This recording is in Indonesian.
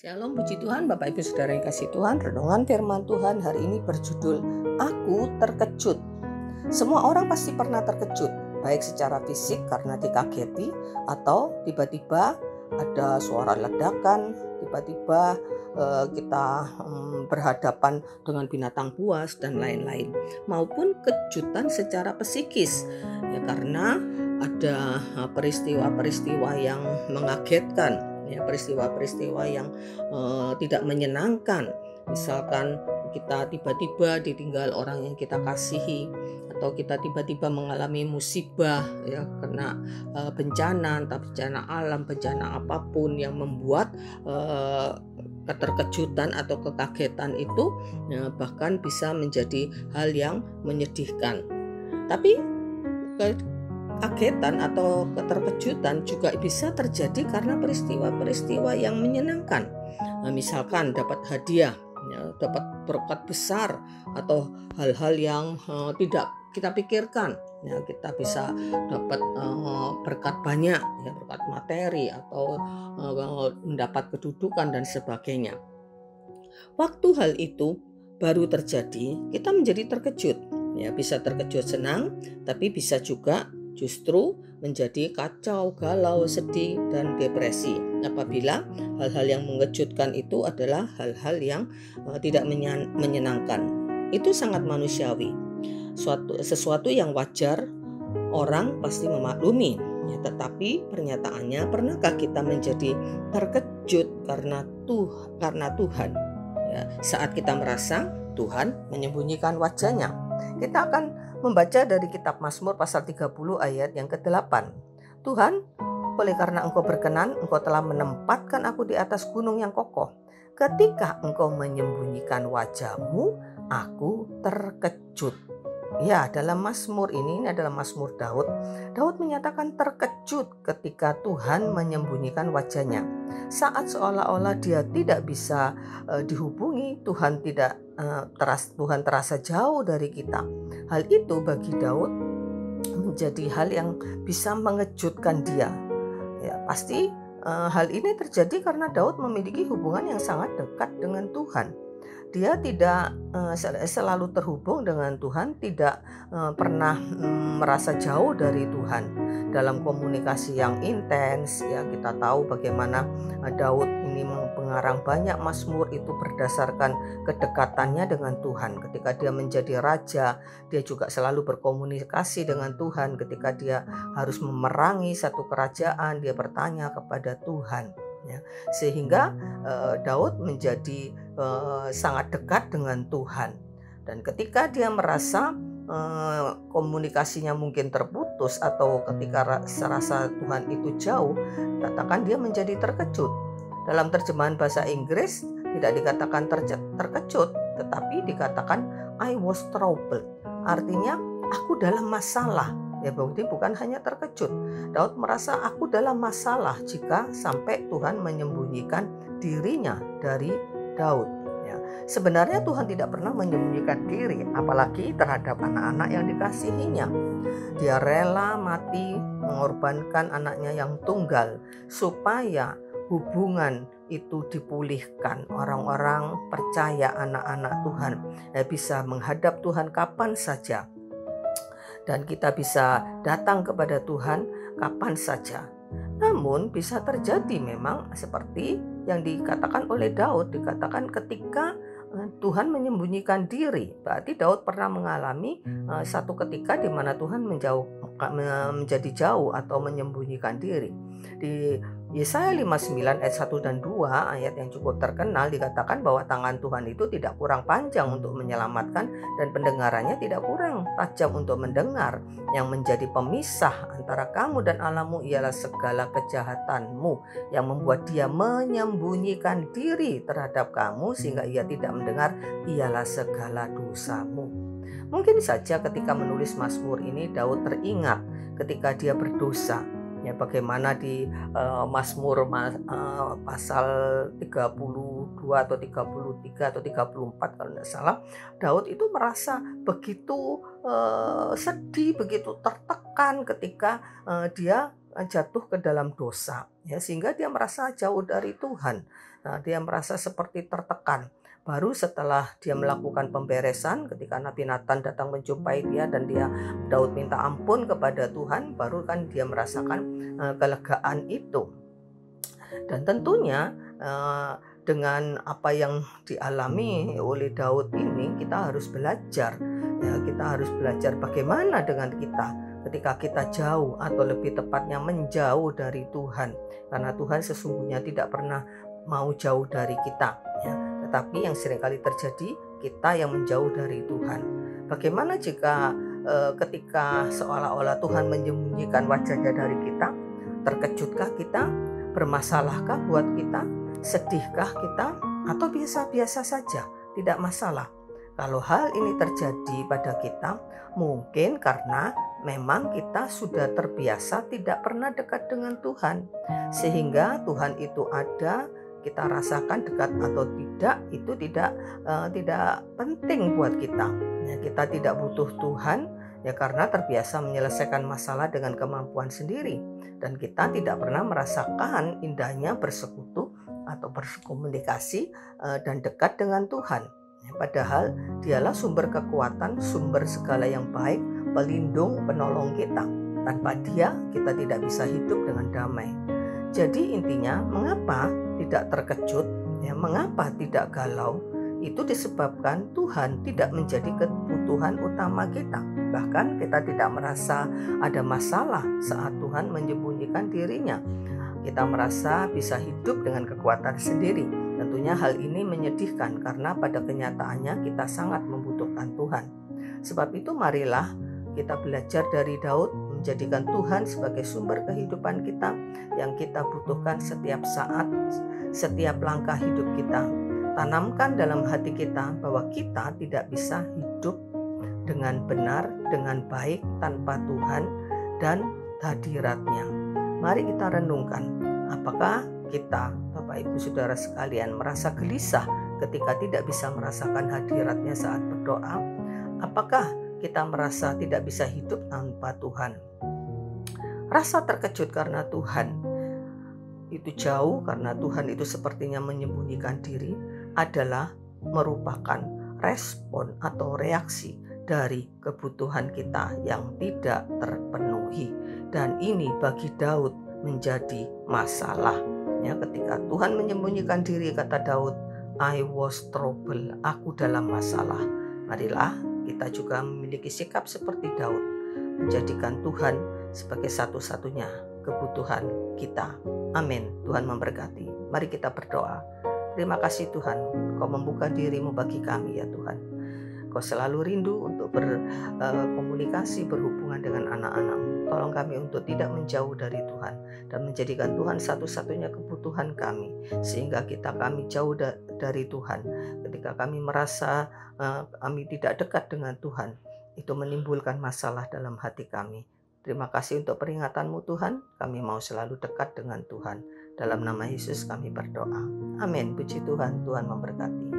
Shalom, puji Tuhan, Bapak Ibu Saudara yang kasih Tuhan. Renungan firman Tuhan hari ini berjudul Aku Terkejut. Semua orang pasti pernah terkejut, baik secara fisik karena dikageti, atau tiba-tiba ada suara ledakan, tiba-tiba kita berhadapan dengan binatang buas dan lain-lain, maupun kejutan secara psikis, ya, karena ada peristiwa-peristiwa yang mengagetkan, ya, peristiwa-peristiwa yang tidak menyenangkan. Misalkan kita tiba-tiba ditinggal orang yang kita kasihi, atau kita tiba-tiba mengalami musibah, ya, kena bencana, entah bencana alam, bencana apapun yang membuat keterkejutan atau kekagetan itu bahkan bisa menjadi hal yang menyedihkan. Tapi kagetan atau keterkejutan juga bisa terjadi karena peristiwa-peristiwa yang menyenangkan. Misalkan dapat hadiah, ya, dapat berkat besar, atau hal-hal yang tidak kita pikirkan. Ya, kita bisa dapat berkat banyak, ya, berkat materi atau mendapat kedudukan dan sebagainya. Waktu hal itu baru terjadi, kita menjadi terkejut. Ya, bisa terkejut senang, tapi bisa juga justru menjadi kacau, galau, sedih, dan depresi apabila hal-hal yang mengejutkan itu adalah hal-hal yang tidak menyenangkan. Itu sangat manusiawi, sesuatu yang wajar, orang pasti memaklumi, ya, tetapi pernyataannya, pernahkah kita menjadi terkejut karena Tuhan, ya, saat kita merasa Tuhan menyembunyikan wajahnya? Kita akan membaca dari kitab Mazmur pasal 30 ayat yang ke-8. Tuhan, oleh karena Engkau berkenan, Engkau telah menempatkan aku di atas gunung yang kokoh. Ketika Engkau menyembunyikan wajah-Mu, aku terkejut. Ya, dalam Mazmur ini adalah Mazmur Daud. Daud menyatakan terkejut ketika Tuhan menyembunyikan wajahnya. Saat seolah-olah dia tidak bisa dihubungi, Tuhan terasa jauh dari kita. Hal itu bagi Daud menjadi hal yang bisa mengejutkan dia. Ya, pasti hal ini terjadi karena Daud memiliki hubungan yang sangat dekat dengan Tuhan. Dia tidak selalu terhubung dengan Tuhan, tidak pernah merasa jauh dari Tuhan. Dalam komunikasi yang intens, ya, kita tahu bagaimana Daud ini mengarang banyak mazmur itu berdasarkan kedekatannya dengan Tuhan. Ketika dia menjadi raja, dia juga selalu berkomunikasi dengan Tuhan. Ketika dia harus memerangi satu kerajaan, dia bertanya kepada Tuhan. Ya, sehingga Daud menjadi sangat dekat dengan Tuhan. Dan ketika dia merasa komunikasinya mungkin terputus, atau ketika serasa Tuhan itu jauh, katakan dia menjadi terkejut. Dalam terjemahan bahasa Inggris tidak dikatakan terkejut, tetapi dikatakan I was troubled. Artinya aku dalam masalah. Ya, berarti bukan hanya terkejut. Daud merasa aku dalam masalah jika sampai Tuhan menyembunyikan dirinya dari Daud. Ya, sebenarnya Tuhan tidak pernah menyembunyikan diri, apalagi terhadap anak-anak yang dikasihinya. Dia rela mati mengorbankan anaknya yang tunggal supaya hubungan itu dipulihkan. Orang-orang percaya, anak-anak Tuhan, bisa menghadap Tuhan kapan saja. Dan kita bisa datang kepada Tuhan kapan saja. Namun bisa terjadi memang seperti yang dikatakan oleh Daud, dikatakan ketika Tuhan menyembunyikan diri. Berarti Daud pernah mengalami satu ketika di mana Tuhan menjadi jauh atau menyembunyikan diri. Di Yesaya 59 ayat 1 dan 2, ayat yang cukup terkenal, dikatakan bahwa tangan Tuhan itu tidak kurang panjang untuk menyelamatkan, dan pendengarannya tidak kurang tajam untuk mendengar. Yang menjadi pemisah antara kamu dan Allahmu ialah segala kejahatanmu, yang membuat dia menyembunyikan diri terhadap kamu sehingga ia tidak mendengar, ialah segala dosamu. Mungkin saja ketika menulis Mazmur ini Daud teringat ketika dia berdosa. Ya, bagaimana di Mazmur pasal 32 atau 33 atau 34 kalau tidak salah, Daud itu merasa begitu sedih, begitu tertekan ketika dia jatuh ke dalam dosa, ya, sehingga dia merasa jauh dari Tuhan. Nah, dia merasa seperti tertekan. Baru setelah dia melakukan pemberesan, ketika Nabi Nathan datang menjumpai dia dan Daud minta ampun kepada Tuhan, baru kan dia merasakan kelegaan itu. Dan tentunya dengan apa yang dialami oleh Daud ini, kita harus belajar. Ya, kita harus belajar bagaimana dengan kita ketika kita jauh, atau lebih tepatnya menjauh dari Tuhan. Karena Tuhan sesungguhnya tidak pernah mau jauh dari kita, ya. Tetapi yang seringkali terjadi, kita yang menjauh dari Tuhan. Bagaimana jika ketika seolah-olah Tuhan menyembunyikan wajahnya dari kita? Terkejutkah kita? Bermasalahkah buat kita? Sedihkah kita? Atau biasa-biasa saja? Tidak masalah. Kalau hal ini terjadi pada kita, mungkin karena memang kita sudah terbiasa tidak pernah dekat dengan Tuhan. Sehingga Tuhan itu ada, kita rasakan dekat atau tidak, itu tidak penting buat kita. Ya, kita tidak butuh Tuhan, ya, karena terbiasa menyelesaikan masalah dengan kemampuan sendiri. Dan kita tidak pernah merasakan indahnya bersekutu atau berkomunikasi dan dekat dengan Tuhan. Padahal dialah sumber kekuatan, sumber segala yang baik, pelindung, penolong kita. Tanpa dia, kita tidak bisa hidup dengan damai. Jadi intinya, mengapa tidak terkejut, ya, mengapa tidak galau? Itu disebabkan Tuhan tidak menjadi kebutuhan utama kita. Bahkan kita tidak merasa ada masalah saat Tuhan menyembunyikan dirinya. Kita merasa bisa hidup dengan kekuatan sendiri. Tentunya hal ini menyedihkan karena pada kenyataannya kita sangat membutuhkan Tuhan. Sebab itu marilah kita belajar dari Daud, menjadikan Tuhan sebagai sumber kehidupan kita yang kita butuhkan setiap saat, setiap langkah hidup kita. Tanamkan dalam hati kita bahwa kita tidak bisa hidup dengan benar, dengan baik tanpa Tuhan dan hadirat-Nya. Mari kita renungkan, apakah kita, Bapak Ibu Saudara sekalian, merasa gelisah ketika tidak bisa merasakan hadirat-Nya saat berdoa? Apakah kita merasa tidak bisa hidup tanpa Tuhan? Rasa terkejut karena Tuhan itu jauh, karena Tuhan itu sepertinya menyembunyikan diri, adalah merupakan respon atau reaksi dari kebutuhan kita yang tidak terpenuhi. Dan ini bagi Daud menjadi masalah. Ya, ketika Tuhan menyembunyikan diri, kata Daud, I was trouble, aku dalam masalah. Marilah kita juga memiliki sikap seperti Daud, menjadikan Tuhan sebagai satu-satunya kebutuhan kita. Amin. Tuhan memberkati. Mari kita berdoa. Terima kasih Tuhan, Kau membuka dirimu bagi kami ya Tuhan. Kau selalu rindu untuk berkomunikasi, berhubungan dengan anak-anak-Mu. Tolong kami untuk tidak menjauh dari Tuhan dan menjadikan Tuhan satu-satunya kebutuhan kami, sehingga kami jauh dari Tuhan. Ketika kami merasa kami tidak dekat dengan Tuhan, itu menimbulkan masalah dalam hati kami. Terima kasih untuk peringatan-Mu Tuhan. Kami mau selalu dekat dengan Tuhan. Dalam nama Yesus kami berdoa. Amin. Puji Tuhan. Tuhan memberkati.